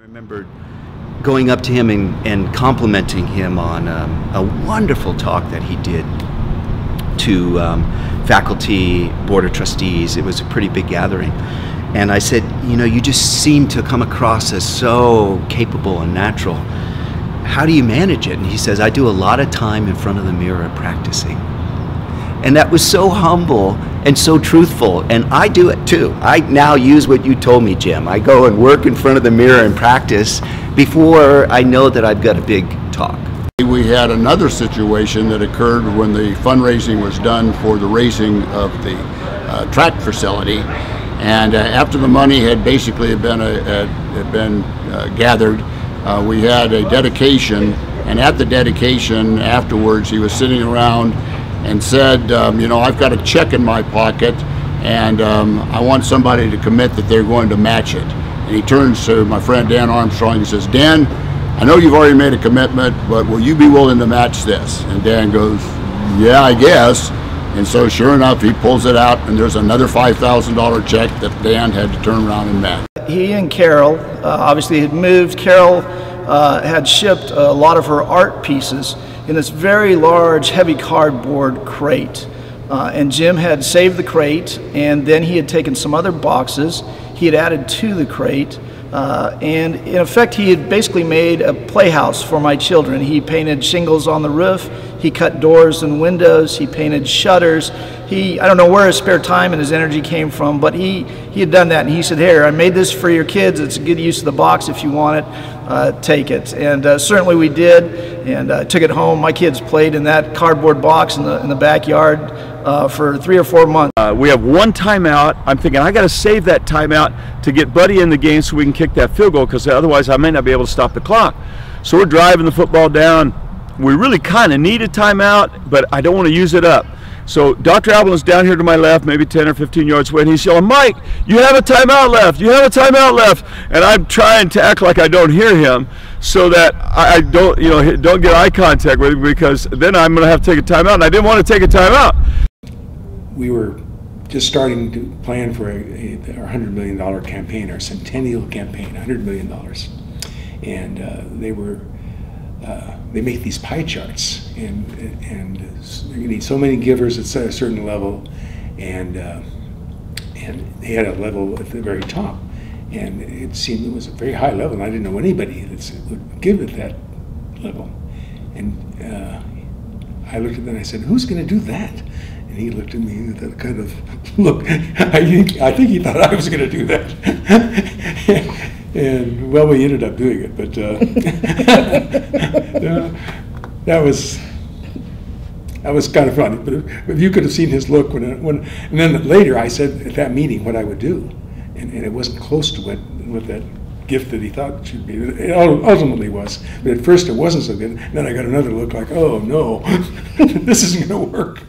remember going up to him and complimenting him on a wonderful talk that he did to faculty, board of trustees. It was a pretty big gathering. And I said, you know, you just seem to come across as so capable and natural. How do you manage it? And he says, I do a lot of time in front of the mirror practicing. And that was so humble and so truthful, and I do it too. I now use what you told me, Jim. I go and work in front of the mirror and practice before I know that I've got a big talk. We had another situation that occurred when the fundraising was done for the raising of the track facility, and after the money had basically been gathered, we had a dedication, and at the dedication afterwards he was sitting around and said, you know, I've got a check in my pocket and I want somebody to commit that they're going to match it. And he turns to my friend Dan Armstrong and says, Dan, I know you've already made a commitment, but will you be willing to match this? And Dan goes, yeah, I guess. And so sure enough, he pulls it out and there's another $5,000 check that Dan had to turn around and match. He and Carol obviously had moved. Carol had shipped a lot of her art pieces in this very large, heavy cardboard crate. And Jim had saved the crate, and then he had taken some other boxes he had added to the crate. And in effect, he had basically made a playhouse for my children. He painted shingles on the roof, he cut doors and windows, he painted shutters. I don't know where his spare time and his energy came from, but he had done that, and he said, here, I made this for your kids. It's a good use of the box. If you want it, take it. And certainly we did, and took it home. My kids played in that cardboard box in the backyard for 3 or 4 months. We have one timeout. I'm thinking I got to save that timeout to get Buddy in the game so we can kick that field goal, because otherwise I may not be able to stop the clock. So we're driving the football down. We really kind of need a timeout, but I don't want to use it up. So Dr. Appleton's down here to my left, maybe 10 or 15 yards away, and he's yelling, Mike, you have a timeout left, you have a timeout left. And I'm trying to act like I don't hear him so that I don't, you know, don't get eye contact with him, because then I'm going to have to take a timeout, and I didn't want to take a timeout. We were just starting to plan for our $100 million campaign, our centennial campaign, $100 million. And they make these pie charts, and you need so many givers at a certain level, and they had a level at the very top, and it seemed it was a very high level, and I didn't know anybody that would give at that level. And I looked at them and I said, who's going to do that? And he looked at me with that kind of look. I think he thought I was going to do that. And well, we ended up doing it, but that was kind of funny. But if you could have seen his look and then later I said at that meeting what I would do, and it wasn't close to what that gift that he thought it should be. It ultimately was, but at first it wasn't so good. And then I got another look like, oh no, this isn't going to work.